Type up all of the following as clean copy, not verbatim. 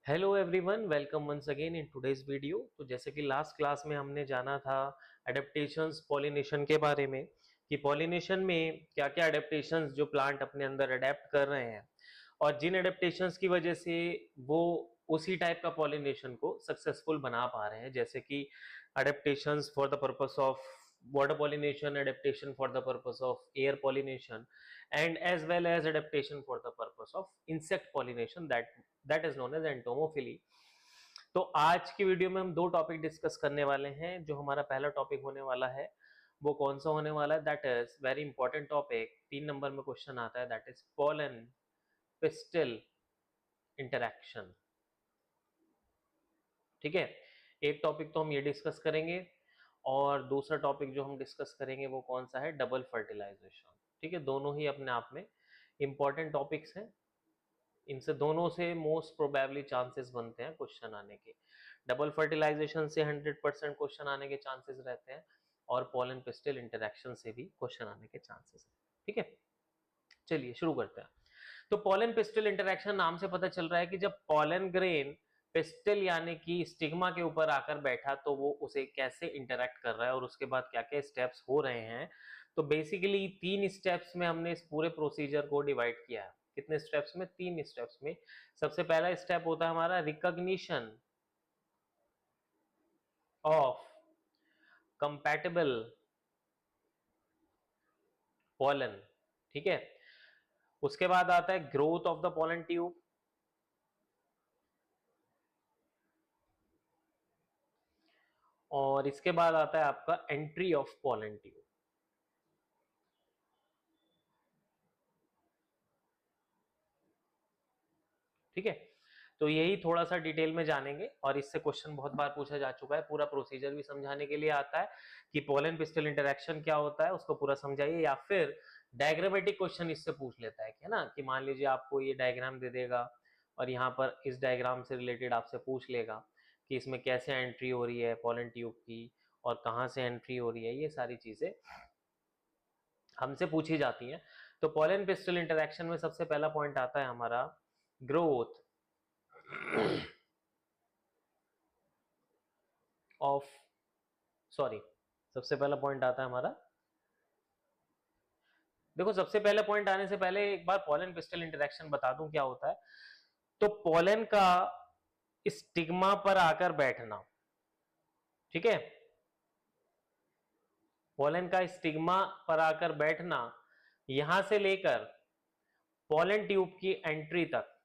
Hello everyone, welcome once again in today's video. तो जैसे कि लास्ट क्लास में हमने जाना था एडेप्टेशंस पॉलिनेशन के बारे में कि पॉलिनेशन में क्या क्या एडेप्टेशंस जो प्लांट अपने अंदर अडेप्ट कर रहे हैं और जिन एडेप्टेशंस की वजह से वो उसी टाइप का पॉलिनेशन को सक्सेसफुल बना पा रहे हैं, जैसे कि adaptations for the purpose of water pollination, adaptation for the purpose of air pollination, and as well as adaptation for the purpose of insect pollination, that is known as entomophily. तो आज की video में हम दो topic discuss करने वाले हैं। जो हमारा पहला टॉपिक होने वाला है वो कौन सा होने वाला है, that is very important topic. 3 number में क्वेश्चन आता है, that is pollen pistil interaction. ठीक है, एक टॉपिक तो हम ये डिस्कस करेंगे और दूसरा टॉपिक जो हम डिस्कस करेंगे वो कौन सा है, डबल फर्टिलाइजेशन। ठीक है, दोनों ही अपने आप में इंपॉर्टेंट टॉपिक्स हैं। इनसे दोनों से मोस्ट प्रोबेबली चांसेस बनते हैं क्वेश्चन आने के। डबल फर्टिलाइजेशन से 100% क्वेश्चन आने के चांसेस रहते हैं और पोलन पिस्टिल इंटरैक्शन से भी क्वेश्चन आने के चांसेस हैं। ठीक है, चलिए शुरू करते हैं। तो पोलन पिस्टिल इंटरैक्शन नाम से पता चल रहा है कि जब पोलन ग्रेन पिस्टिल यानी कि स्टिग्मा के ऊपर आकर बैठा तो वो उसे कैसे इंटरैक्ट कर रहा है और उसके बाद क्या क्या स्टेप्स हो रहे हैं। तो बेसिकली 3 स्टेप्स में हमने इस पूरे प्रोसीजर को डिवाइड किया है। कितने स्टेप्स में? 3 स्टेप्स में। सबसे पहला स्टेप होता है हमारा रिकॉग्निशन ऑफ कंपैटिबल पोलन। ठीक है, उसके बाद आता है growth of the pollen tube, और इसके बाद आता है आपका एंट्री ऑफ पोलन ट्यूब। ठीक है, तो यही थोड़ा सा डिटेल में जानेंगे और इससे क्वेश्चन बहुत बार पूछा जा चुका है। पूरा प्रोसीजर भी समझाने के लिए आता है कि पोलन पिस्टल इंटरैक्शन क्या होता है, उसको पूरा समझाइए, या फिर डायग्रामेटिक क्वेश्चन इससे पूछ लेता है कि है ना, कि मान लीजिए आपको ये डायग्राम दे देगा और यहाँ पर इस डायग्राम से रिलेटेड आपसे पूछ लेगा कि इसमें कैसे एंट्री हो रही है पोलन ट्यूब की और कहाँ से एंट्री हो रही है। ये सारी चीजें हमसे पूछी जाती हैं। तो पोलन पिस्टल इंटरैक्शन में सबसे पहला पॉइंट आता है हमारा ग्रोथ ऑफ सॉरी सबसे पहला पॉइंट आता है हमारा, देखो सबसे पहले पॉइंट आने से पहले एक बार पोलन पिस्टल इंटरैक्शन बता दूं क्या होता है। तो पोलन का स्टिग्मा पर आकर बैठना, ठीक है, पोलन का स्टिग्मा पर आकर बैठना, यहां से लेकर पोलन ट्यूब की एंट्री तक,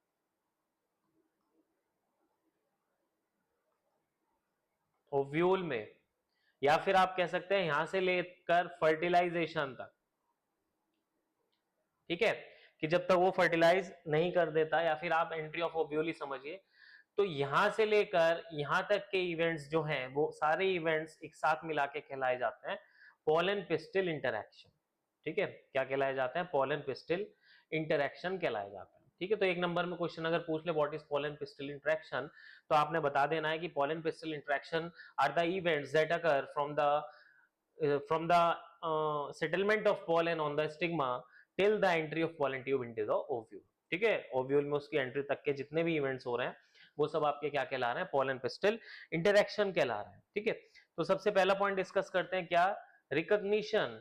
ओव्यूल में, या फिर आप कह सकते हैं यहां से लेकर फर्टिलाइजेशन तक। ठीक है, कि जब तक वो फर्टिलाइज नहीं कर देता, या फिर आप एंट्री ऑफ ओव्यूल ही समझिए। तो यहां से लेकर यहां तक के इवेंट्स जो हैं वो सारे इवेंट्स एक साथ मिला के कहलाए जाते हैं पोलन पिस्टिल इंटरैक्शन। ठीक है, क्या कहलाए जाते हैं? पोलन पिस्टिल इंटरैक्शन कहलाए जाते हैं। ठीक है, तो 1 नंबर में क्वेश्चन अगर पूछ ले what is pollen pistil interaction, तो आपने बता देना है कि pollen pistil interaction are the events that occur from the settlement of pollen on the stigma till the entry of pollen tube into the ovule। ठीक है, ओव्यूल में उसकी एंट्री तक के जितने भी इवेंट्स हो रहे हैं वो सब आपके क्या कहला रहे हैं? पोलन पिस्टिल इंटरैक्शन कहला रहे हैं। ठीक है, तो सबसे पहला पॉइंट डिस्कस करते हैं, क्या? Recognition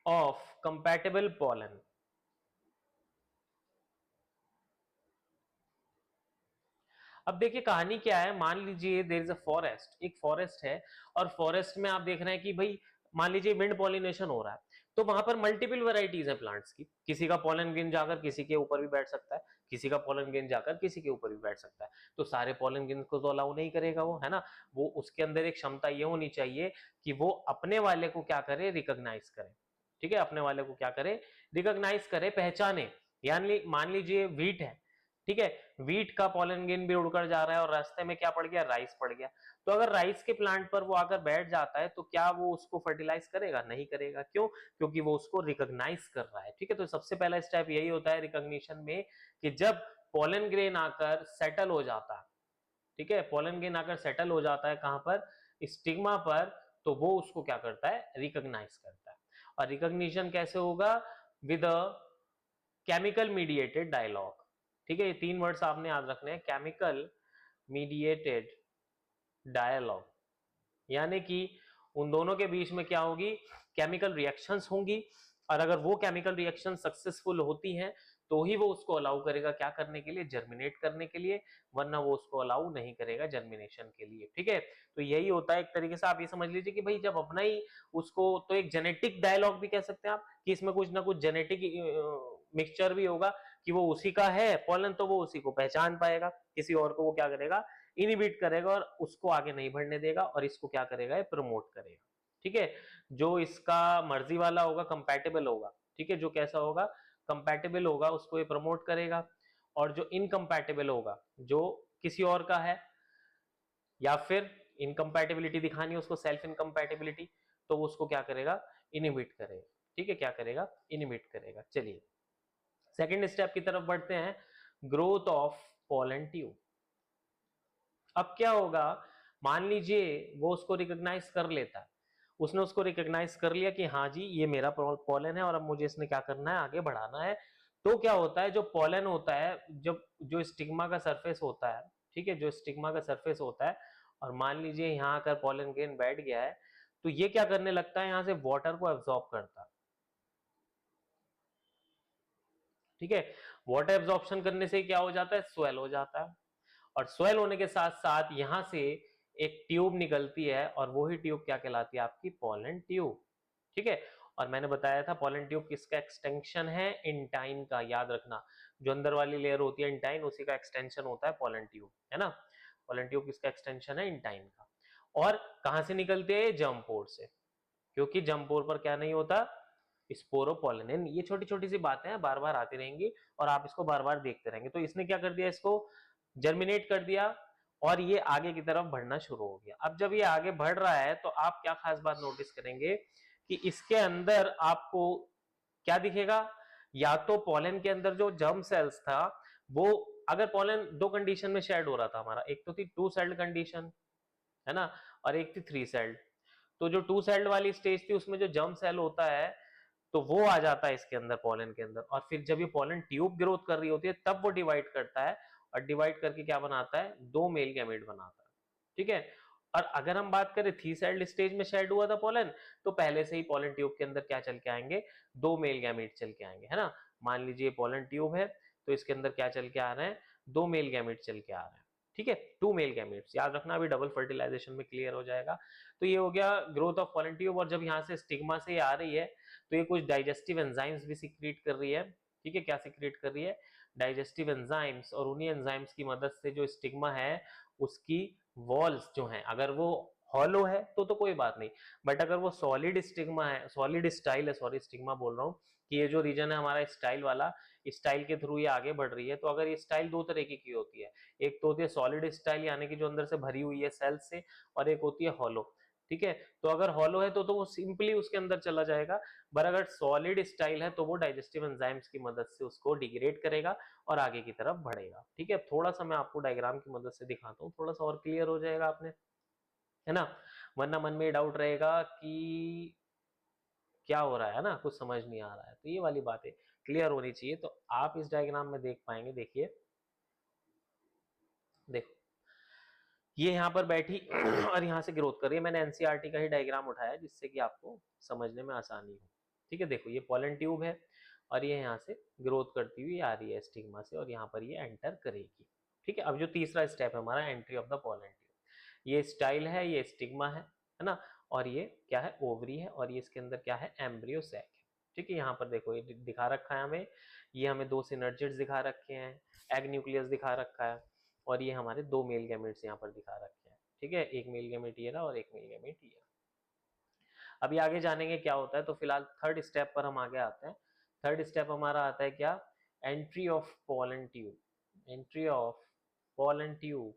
of compatible pollen. अब देखिए कहानी क्या है। मान लीजिए देयर इज अ फॉरेस्ट, एक फॉरेस्ट है और फॉरेस्ट में आप देख रहे हैं कि भाई मान लीजिए विंड पॉलिनेशन हो रहा है, तो वहां पर मल्टीपल वैरायटीज है प्लांट्स की। किसी का पॉलन ग्रेन जाकर किसी के ऊपर भी बैठ सकता है, किसी का पॉलन ग्रेन जाकर किसी के ऊपर भी बैठ सकता है। तो सारे पॉलन ग्रेन को तो अलाउ नहीं करेगा वो, है ना। वो उसके अंदर एक क्षमता ये होनी चाहिए कि वो अपने वाले को क्या करे? रिकॉग्नाइज करे। ठीक है, अपने वाले को क्या करे? रिकॉग्नाइज करे, पहचाने। यानी मान लीजिए व्हीट है, ठीक है, व्हीट का पॉलन ग्रेन भी उड़कर जा रहा है और रास्ते में क्या पड़ गया? राइस पड़ गया। तो अगर राइस के प्लांट पर वो आकर बैठ जाता है तो क्या वो उसको फर्टिलाइज करेगा? नहीं करेगा। क्यों? क्योंकि वो उसको रिकॉग्नाइज कर रहा है। ठीक है, तो सबसे पहला स्टेप यही होता है रिकॉग्निशन में कि जब पॉलन ग्रेन आकर सेटल हो जाता है, ठीक है, पॉलन ग्रेन आकर सेटल हो जाता है कहां पर? स्टिग्मा पर, तो वो उसको क्या करता है? रिकॉग्नाइज करता है। और रिकॉग्निशन कैसे होगा? With a chemical mediated dialogue. ठीक है, ये 3 वर्ड्स आपने याद रखने हैं, केमिकल मीडिएटेड डायलॉग, यानी कि उन दोनों के बीच में क्या होगी, केमिकल रिएक्शंस होंगी, और अगर वो केमिकल रिएक्शन सक्सेसफुल होती हैं तो ही वो उसको अलाउ करेगा क्या करने के लिए, जर्मिनेट करने के लिए, वरना वो उसको अलाउ नहीं करेगा जर्मिनेशन के लिए। ठीक है, तो यही होता है एक तरीके से, आप ये समझ लीजिए कि भाई जब अपना ही उसको, तो एक जेनेटिक डायलॉग भी कह सकते हैं आप, कि इसमें कुछ ना कुछ जेनेटिक मिक्सचर भी होगा, कि वो उसी का है पॉलन तो वो उसी को पहचान पाएगा, किसी और को वो क्या करेगा, इनिबिट करेगा और उसको आगे नहीं बढ़ने देगा, और इसको क्या करेगा, प्रमोट करेगा। ठीक है, जो इसका मर्जी वाला होगा, कंपैटिबल होगा, ठीक है, जो कैसा होगा, कंपैटिबल होगा, उसको ये प्रमोट करेगा, और जो इनकम्पैटिबल होगा, जो किसी और का है, या फिर इनकम्पैटिबिलिटी दिखानी है उसको, सेल्फ इनकम्पैटिबिलिटी, तो वो उसको क्या करेगा, इनिबिट करेगा। ठीक है, क्या करेगा, इनिबिट करेगा। चलिए सेकेंड स्टेप की तरफ बढ़ते हैं, ग्रोथ ऑफ पोलन ट्यूब। अब क्या होगा, मान लीजिए वो उसको रिकॉग्नाइज कर लेता है, उसने उसको रिकॉग्नाइज कर लिया कि हाँ जी ये मेरा पोलन है और अब मुझे इसने क्या करना है, आगे बढ़ाना है। तो क्या होता है, जो पोलन होता है, जब जो स्टिग्मा का सरफेस होता है, ठीक है, जो स्टिग्मा का सरफेस होता है, और मान लीजिए यहाँ आकर पोलन ग्रेन बैठ गया है, तो ये क्या करने लगता है, यहाँ से वाटर को एब्जॉर्ब करता है। ठीक है, वाटर एब्जॉर्प्शन करने से क्या हो जाता है, स्वेल हो जाता है, और स्वेल होने के साथ साथ यहां से एक ट्यूब निकलती है, और वही ट्यूब क्या कहलाती है, आपकी पोलन ट्यूब। ठीक है, और मैंने बताया था पोलन ट्यूब किसका एक्सटेंशन है, इंटाइन का, याद रखना, जो अंदर वाली लेयर होती है इंटाइन, उसी का एक्सटेंशन होता है पोलन ट्यूब, है ना। पोलन ट्यूब किसका एक्सटेंशन है, इंटाइन का। और कहां से निकलती है, जर्म पोर से, क्योंकि जर्म पोर पर क्या नहीं होता, स्पोरोपोलिन। ये छोटी छोटी सी बातें हैं, बार बार आती रहेंगी, और आप इसको बार बार देखते रहेंगे। तो इसने क्या कर दिया, इसको जर्मिनेट कर दिया, और ये आगे की तरफ बढ़ना शुरू हो गया। अब जब ये आगे बढ़ रहा है, तो आप क्या खास बात नोटिस करेंगे, कि इसके अंदर आपको क्या दिखेगा, या तो पोलन के अंदर जो जर्म सेल्स था, वो, अगर पोलन दो कंडीशन में शेड हो रहा था हमारा, एक तो थी 2 सेल्ड कंडीशन, है ना, और एक थी 3 सेल्ड। तो जो 2 सेल्ड वाली स्टेज थी, उसमें जो जर्म सेल होता है, तो वो आ जाता है इसके अंदर, पोलन के अंदर, और फिर जब ये पोलन ट्यूब ग्रोथ कर रही होती है, तब वो डिवाइड करता है, और डिवाइड करके क्या बनाता है, 2 मेल गैमेट बनाता है। ठीक है, और अगर हम बात करें 3 सेल्ड स्टेज में शेड हुआ था पोलन, तो पहले से ही पोलन ट्यूब के अंदर क्या चल के आएंगे, 2 मेल गैमेट चल के आएंगे, है ना। मान लीजिए पोलन ट्यूब है, तो इसके अंदर क्या चल के आ रहे हैं, 2 मेल गैमेट चल के आ रहे हैं। ठीक है, 2 मेल गैमेट्स, याद रखना, अभी डबल फर्टिलाइजेशन में क्लियर हो जाएगा। तो ये हो गया ग्रोथ ऑफ पोलन ट्यूब। और जब यहाँ से स्टिग्मा से आ रही है, तो ये कुछ डाइजेस्टिव एंजाइम्स भी सीक्रेट कर रही है। ठीक है, क्या सीक्रेट कर रही है, डाइजेस्टिव एंजाइम्स, और उन्हीं एंजाइम्स की मदद से जो स्टिग्मा है, उसकी वॉल्स जो हैं, अगर वो हॉलो है तो कोई बात नहीं, बट अगर वो सॉलिड स्टिग्मा है, सॉलिड स्टाइल है, सॉरी स्टिग्मा बोल रहा हूँ, कि ये जो रीजन है हमारा स्टाइल वाला, स्टाइल के थ्रू ये आगे बढ़ रही है, तो अगर ये स्टाइल दो तरीके की होती है, एक तो होती है सॉलिड स्टाइल, यानी कि जो अंदर से भरी हुई है सेल से, और एक होती है हॉलो। ठीक है, तो अगर हॉलो है तो वो सिंपली उसके अंदर चला जाएगा, पर अगर सॉलिड स्टाइल है तो वो डाइजेस्टिव एंजाइम्स की मदद से उसको डिग्रेड करेगा और आगे की तरफ बढ़ेगा। ठीक है, थोड़ा सा मैं आपको डायग्राम की मदद से दिखाता हूँ, थोड़ा सा और क्लियर हो जाएगा आपने, है ना, वरना मन में डाउट रहेगा कि क्या हो रहा है ना, कुछ समझ नहीं आ रहा है, तो ये वाली बातें क्लियर होनी चाहिए। तो आप इस डायग्राम में देख पाएंगे, देखिए, देखो ये यहाँ पर बैठी और यहाँ से ग्रोथ कर रही है, मैंने एनसीईआरटी का ही डायग्राम उठाया जिससे कि आपको समझने में आसानी हो। ठीक है, देखो ये पोलन ट्यूब है, और ये यहाँ से ग्रोथ करती हुई आ रही है स्टिग्मा से, और यहाँ पर ये एंटर करेगी। ठीक है, अब जो तीसरा स्टेप है हमारा, entry of the pollen tube, ये स्टाइल है, ये स्टिग्मा है ना, और ये क्या है, ओवरी है, और ये इसके अंदर क्या है, एम्ब्रियो सैक है। ठीक है, यहाँ पर देखो ये दिखा रखा है हमें, ये हमें 2 सिनर्जिड्स दिखा रखे हैं, एग न्यूक्लियस दिखा रखा है, और ये हमारे 2 मेल गैमेट्स यहाँ पर दिखा रखे हैं। ठीक है, एक मेल गैमेट ये रहा और एक मेल गैमेट ये रहा। अभी आगे जानेंगे क्या होता है, तो फिलहाल थर्ड स्टेप पर हम आगे आते हैं। थर्ड स्टेप हमारा आता है क्या, entry of pollen tube, entry of pollen tube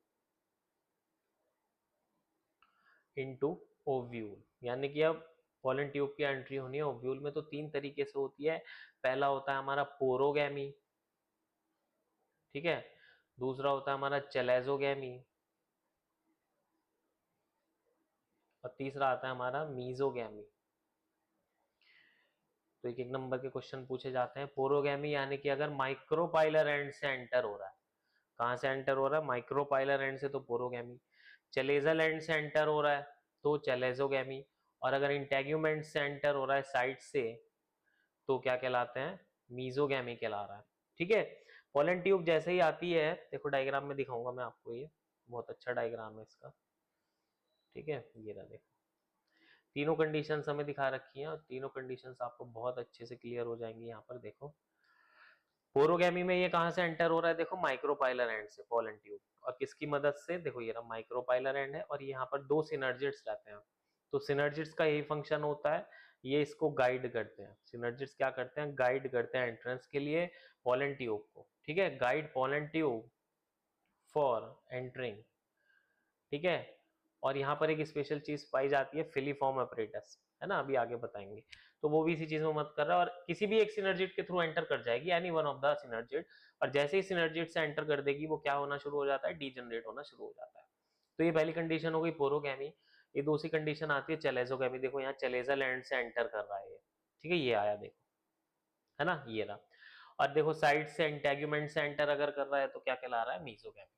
into ovule, यानी कि अब पोलन ट्यूब की एंट्री होनी है ओव्यूल में, तो 3 तरीके से होती है। पहला होता है हमारा पोरोगैमी, ठीक है, दूसरा होता है हमारा चलेजोगैमी, और तीसरा आता है हमारा मीजोगैमी। तो एक एक नंबर के क्वेश्चन पूछे जाते हैं। पोरोगैमी यानी कि अगर माइक्रोपाइलर एंड से एंटर हो रहा है, कहां से एंटर हो रहा है, माइक्रोपाइलर एंड से, तो पोरोगैमी। चलेजल एंड से एंटर हो रहा है तो चलेजोगैमी। और अगर इंटेग्यूमेंट से एंटर हो रहा है साइड से, तो क्या कहलाते हैं, मीजोगैमी कहला रहा है। ठीक है, पोलन ट्यूब जैसे ही आती है, देखो डायग्राम में दिखाऊंगा मैं आपको, ये बहुत अच्छा डायग्राम है इसका। ठीक है, ये रहा देखो, तीनों कंडीशंस हमें दिखा रखी हैं और तीनों कंडीशंस आपको बहुत अच्छे से क्लियर हो जाएंगी। यहाँ पर देखो, पोरोगैमी में ये कहां से एंटर हो रहा है, देखो माइक्रोपाइलर एंड से, पोलन ट्यूब। और किसकी मदद से, देखो ये रहा माइक्रोपाइलर एंड है, और यहाँ पर दो सिनर्जिड्स रहते हैं। तो सिनर्जिड्स का यही फंक्शन होता है, ये इसको गाइड करते हैं। सिनर्जिड्स क्या करते हैं, गाइड करते हैं एंट्रेंस के लिए पोलन ट्यूब को। ठीक है, guide pollen tube for entering. ठीक है, और यहाँ पर एक स्पेशल चीज पाई जाती है, फिलीफॉर्म अपरेटस, है ना, अभी आगे बताएंगे। तो वो भी इसी चीज में मत कर रहा है, और किसी भी एक सिनर्जिड के थ्रू एंटर कर जाएगी, any one of the synergid. और जैसे ही सिनर्जिड से एंटर कर देगी, वो क्या होना शुरू हो जाता है, डीजनरेट होना शुरू हो जाता है। तो ये पहली कंडीशन हो गई पोरोगैमी। ये दूसरी कंडीशन आती है चलेजोगैमी। देखो यहाँ चलेजल एंड से एंटर कर रहा है ये। ठीक है, ये आया देखो, है ना, ये रहा। और देखो साइड से इंटेग्यूमेंट से एंटर अगर कर रहा है तो क्या कहला रहा है, मीजोगैमी।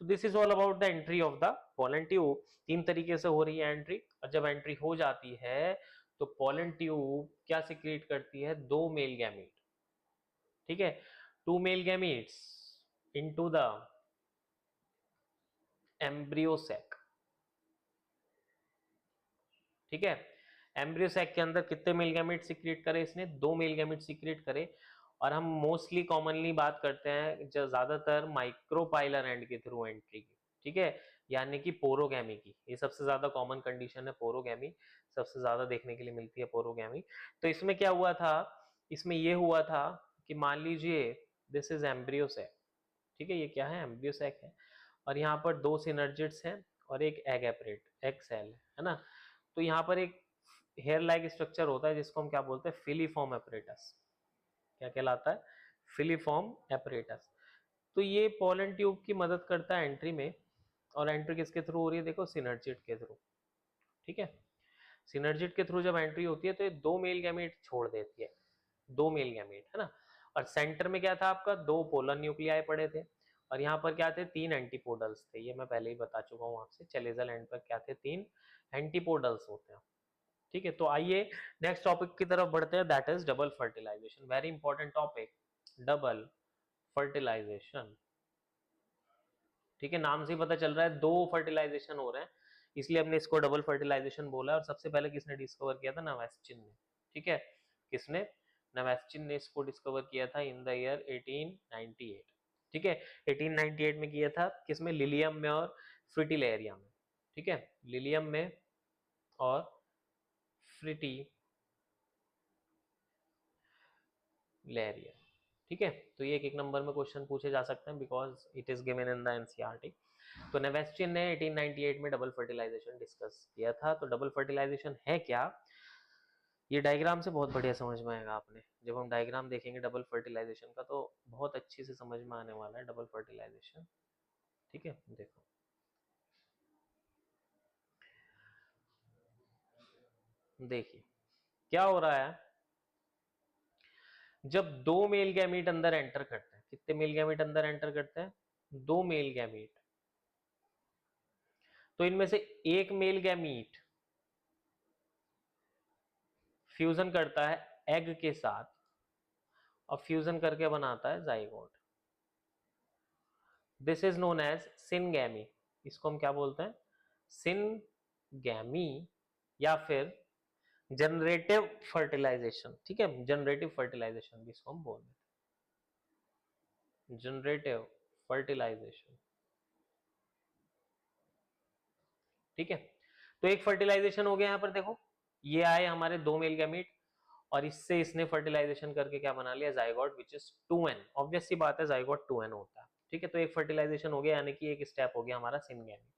तो this is all about the entry of the pollen tube. तीन तरीके से हो रही है एंट्री, और जब एंट्री हो जाती है तो पोलन ट्यूब क्या सिक्रीट करती है, दो मेल गैमीट। ठीक है, two male gametes into the embryo sac. ठीक है, एम्ब्रियो सैक के अंदर कितने मेल गैमीट सिक्रीट करे इसने, दो मेल गैमीट सिक्रीट करे। और हम मोस्टली कॉमनली बात करते हैं जो ज्यादातर माइक्रोपाइलर एंड के थ्रू एंट्री की। ठीक है, यानी कि पोरोगैमी की, ये सबसे ज्यादा कॉमन कंडीशन है पोरोगैमी, सबसे ज्यादा देखने के लिए मिलती है पोरोगैमी। तो इसमें क्या हुआ था, इसमें ये हुआ था कि मान लीजिए दिस इज एम्ब्रियो सैक। ठीक है, ये क्या है, एम्ब्रियो सैक है, और यहाँ पर दो सिनर्जिड्स हैं और एक एग एपरेट, एग सेल है ना। तो यहाँ पर एक हेयर लाइक स्ट्रक्चर होता है जिसको हम क्या बोलते हैं, फिलीफॉर्म एपरेटस। क्या कहलाता है, फिलीफॉर्म एपरेटस। तो ये पोलन ट्यूब की मदद करता है एंट्री में, और एंट्री किसके थ्रू हो रही है, देखो सिनर्जिड के थ्रू। ठीक है, सिनर्जिड के थ्रू जब एंट्री होती है तो ये दो मेल गैमेट छोड़ देती है, दो मेल गैमेट, है ना। और सेंटर में क्या था आपका, दो पोलर न्यूक्लियाई पड़े थे, और यहाँ पर क्या थे, तीन एंटीपोडल्स थे। ये मैं पहले ही बता चुका हूँ आपसे, चलेजल एंड पर क्या थे, तीन एंटीपोडल्स होते हैं। ठीक है, तो आइए नेक्स्ट टॉपिक की तरफ बढ़ते हैं, that is double fertilization. Very important topic, double fertilization. ठीक है, नाम से ही पता चल रहा है दो फर्टिलाइजेशन हो रहे हैं, इसलिए हमने इसको डबल फर्टिलाइजेशन बोला। और सबसे पहले किसने डिस्कवर किया था, नवेस्चिन ने। ठीक है, किसने, नवेस्चिन ने इसको डिस्कवर किया था इन द ईयर 1898। ठीक है, 1898 में किया था, किसमें, लिलियम में और फ्रिटिलेरिया में। ठीक है, लिलियम में और फ्रिटिलेरिया। ठीक है, तो ये एक एक नंबर में क्वेश्चन पूछे जा सकते हैं, because it is given in the NCERT. तो नेवेस्टियन ने 1898 में डबल फर्टिलाइजेशन डिस्कस किया था। तो डबल फर्टिलाइजेशन है क्या, ये डायग्राम से बहुत बढ़िया समझ में आएगा आपने। जब हम डायग्राम देखेंगे डबल फर्टिलाइजेशन का तो बहुत अच्छी से समझ में आने वाला है डबल फर्टिलाइजेशन। ठीक है, देखो देखिए क्या हो रहा है, जब दो मेल गैमीट अंदर एंटर करते हैं, कितने मेल गैमीट अंदर एंटर करते हैं, दो मेल गैमीट। तो इनमें से एक मेल गैमीट फ्यूजन करता है एग के साथ, और फ्यूजन करके बनाता है zygote. This is known as syngamy. इसको हम क्या बोलते हैं, सिनगैमी, या फिर जनरेटिव फर्टिलाइजेशन। ठीक है, जनरेटिव फर्टिलाइजेशन भी इसको हम बोल देते हैं, जनरेटिव फर्टिलाइजेशन। ठीक है, तो एक फर्टिलाइजेशन हो गया यहाँ पर, देखो ये आए हमारे दो मेल गैमीट, और इससे इसने फर्टिलाइजेशन करके क्या बना लिया, zygote, which is 2n। Obvious सी बात है, जाइगोट 2n होता है। ठीक है, तो एक फर्टिलाइजेशन हो गया, यानी कि एक स्टेप हो गया हमारा सिनगैमी।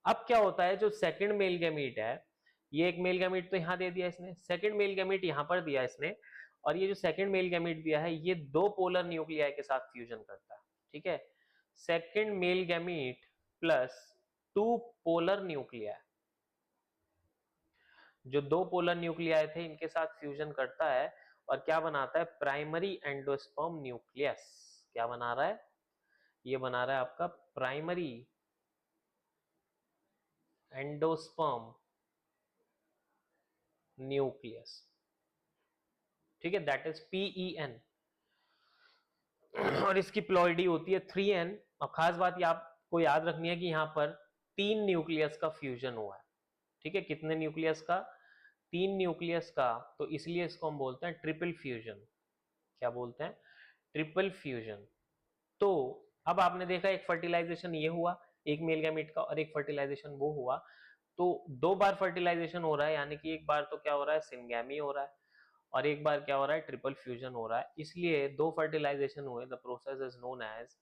अब क्या होता है, जो सेकंड मेल गैमीट है, ये एक मेल गैमीट तो यहां दे दिया इसने, सेकंड मेल गैमीट यहां पर दिया इसने, और ये जो सेकंड मेल गैमीट दिया है ये दो पोलर न्यूक्लियाई के साथ फ्यूजन करता है। ठीक है, second male gamete plus two polar nuclei, जो दो पोलर न्यूक्लियाई थे इनके साथ फ्यूजन करता है और क्या बनाता है, प्राइमरी एंडोस्पर्म न्यूक्लियस। क्या बना रहा है, ये बना रहा है आपका प्राइमरी एंडोस्पर्म न्यूक्लियस। ठीक है, दैट इज PEN। और इसकी प्लॉइडी होती है 3N। और खास बात ये आपको याद रखनी है कि यहाँ पर 3 न्यूक्लियस का फ्यूजन हुआ है। ठीक है, कितने न्यूक्लियस का, 3 न्यूक्लियस का, तो इसलिए इसको हम बोलते हैं ट्रिपल फ्यूजन। क्या बोलते हैं, ट्रिपल फ्यूजन। तो अब आपने देखा एक फर्टिलाइजेशन ये हुआ एक मेल गैमेट का और एक फर्टिलाइजेशन वो हुआ, तो 2 बार फर्टिलाइजेशन हो रहा है, यानी कि एक बार तो क्या हो रहा है, सिंगैमी हो रहा है और एक बार क्या हो रहा है, ट्रिपल फ्यूजन हो रहा है। इसलिए 2 फर्टिलाइजेशन हुए, the process is known as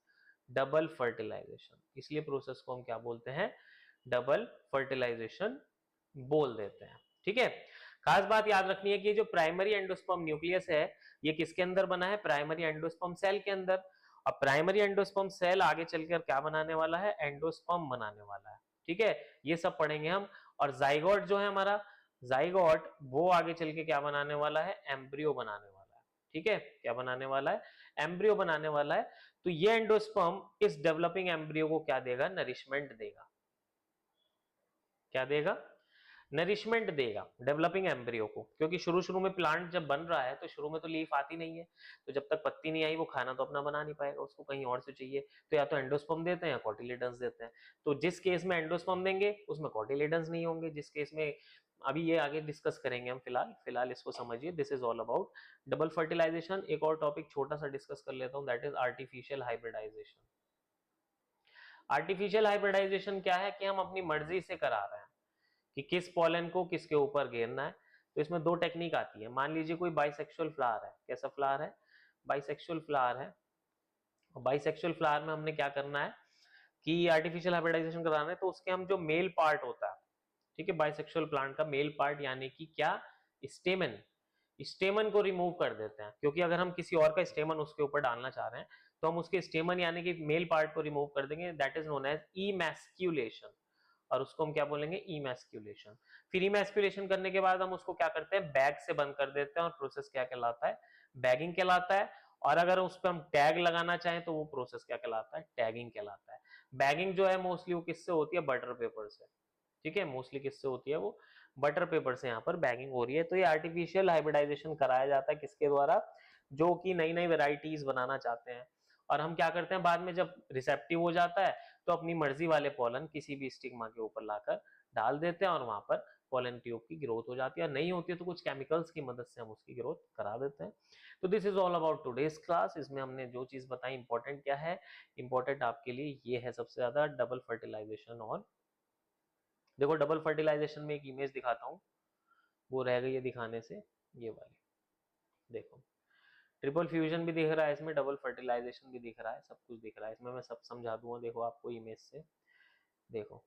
double fertilization. इसलिए प्रोसेस को हम क्या बोलते हैं, डबल फर्टिलाइजेशन बोल देते हैं। ठीक है, खास बात याद रखनी है कि जो प्राइमरी एंडोस्पर्म न्यूक्लियस है ये किसके अंदर बना है, प्राइमरी एंडोस्पर्म सेल के अंदर। अब प्राइमरी एंडोस्पर्म सेल आगे चलकर क्या बनाने वाला है, एंडोस्पर्म बनाने वाला है। ठीक है, ये सब पढ़ेंगे हम। और जाइगोट जो है हमारा, जाइगोट वो आगे चल के क्या बनाने वाला है, एम्ब्रियो बनाने वाला है। ठीक है, क्या बनाने वाला है, एम्ब्रियो बनाने वाला है। तो ये एंडोस्पर्म इस डेवलपिंग एम्ब्रियो को क्या देगा, नरिशमेंट देगा। क्या देगा, नरिशमेंट देगा डेवलपिंग एम्ब्रियो को, क्योंकि शुरू शुरू में प्लांट जब बन रहा है तो शुरू में तो लीफ आती नहीं है, तो जब तक पत्ती नहीं आई वो खाना तो अपना बना नहीं पाएगा, उसको कहीं और से चाहिए। तो या तो एंडोस्पर्म देते हैं या कॉटिलेडन्स देते हैं। तो जिस केस में एंडोस्पर्म देंगे उसमें कॉटिलेडन्स नहीं होंगे, जिस केस में अभी ये आगे डिस्कस करेंगे हम, फिलहाल इसको समझिए। This is all about double fertilization. एक और टॉपिक छोटा सा डिस्कस कर लेता हूं, that is artificial hybridization. Artificial hybridization क्या है कि हम अपनी मर्जी से करा रहे हैं कि किस पॉलन को किसके ऊपर घेरना है। तो इसमें 2 टेक्निक आती है। मान लीजिए कोई बाइसेक्सुअल फ्लावर है, कैसा फ्लावर है, बाइसेक्सुअल फ्लावर है। और बाइसेक्सुअल फ्लावर में हमने क्या करना है कि आर्टिफिशियल हाइब्रिडाइजेशन कराना है, तो उसके हम जो मेल पार्ट होता है, ठीक है, बाइसेक्सुअल प्लांट का मेल पार्ट यानी कि क्या, स्टेमन, स्टेमन को रिमूव कर देते हैं। क्योंकि अगर हम किसी और का स्टेमन उसके ऊपर डालना चाह रहे हैं तो हम उसके स्टेमन यानी कि मेल पार्ट को रिमूव कर देंगे, दैट इज नोन एज इमैस्क्यूलेशन। और उसको हम क्या बोलेंगे, इमैस्क्यूलेशन। फिर इमैस्क्यूलेशन करने के बाद हम उसको क्या करते हैं, बैग से बंद कर देते हैं और प्रोसेस क्या कहलाता है, बैगिंग कहलाता है। और अगर उस पर हम टैग लगाना चाहें तो वो प्रोसेस क्या कहलाता है, टैगिंग कहलाता है। बैगिंग जो है मोस्टली वो किससे होती है, बटर पेपर से। ठीक है, मोस्टली किससे होती है, वो बटर पेपर से यहाँ पर बैगिंग हो रही है। तो ये आर्टिफिशियल हाइब्रिडाइजेशन कराया जाता है किसके द्वारा, जो कि नई नई वेराइटीज बनाना चाहते हैं। और हम क्या करते हैं, बाद में जब रिसेप्टिव हो जाता है तो अपनी मर्जी वाले पॉलन किसी भी स्टिग्मा के ऊपर लाकर डाल देते हैं और वहां पर पॉलन ट्यूब की ग्रोथ हो जाती है। नहीं होती है तो कुछ केमिकल्स की मदद से हम उसकी ग्रोथ करा देते हैं। तो this is all about today's class. इसमें हमने जो चीज बताई, इंपॉर्टेंट क्या है, इंपॉर्टेंट आपके लिए ये है सबसे ज्यादा, डबल फर्टिलाइजेशन। और देखो डबल फर्टिलाइजेशन में एक इमेज दिखाता हूँ, वो रह गई है दिखाने से, ये वाली देखो। ट्रिपल फ्यूजन भी दिख रहा है इसमें, डबल फर्टिलाइजेशन भी दिख रहा है, सब कुछ दिख रहा है इसमें। मैं सब समझा दूंगा, देखो आपको इमेज से। देखो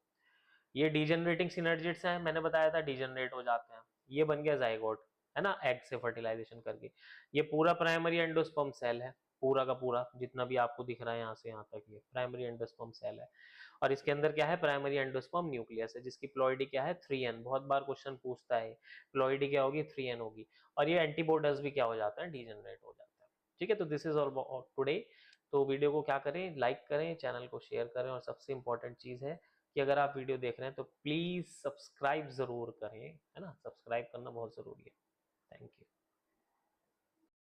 ये डिजेनरेटिंग सिनर्जिड्स हैं, मैंने बताया था डिजेनरेट हो जाते हैं। ये बन गया जाइगोट, है ना, एग से फर्टिलाइजेशन करके। ये पूरा प्राइमरी एंडोस्पर्म सेल है, पूरा का पूरा जितना भी आपको दिख रहा है यहाँ से यहाँ तक, ये प्राइमरी एंडोस्पर्म सेल है। और इसके अंदर क्या है, प्राइमरी एंडोस्पर्म न्यूक्लियस है, जिसकी प्लॉइडी क्या है, 3N। बहुत बार क्वेश्चन पूछता है प्लॉइडी क्या होगी, 3N होगी। और ये एंटीबॉडीज भी क्या हो जाता है, डिजेनरेट हो जाता है। ठीक है, तो दिस इज ऑल टुडे। तो वीडियो को क्या करें, लाइक करें, चैनल को शेयर करें, और सबसे इंपॉर्टेंट चीज है कि अगर आप वीडियो देख रहे हैं तो प्लीज सब्सक्राइब जरूर करें, है ना, सब्सक्राइब करना बहुत जरूरी है। Thank you.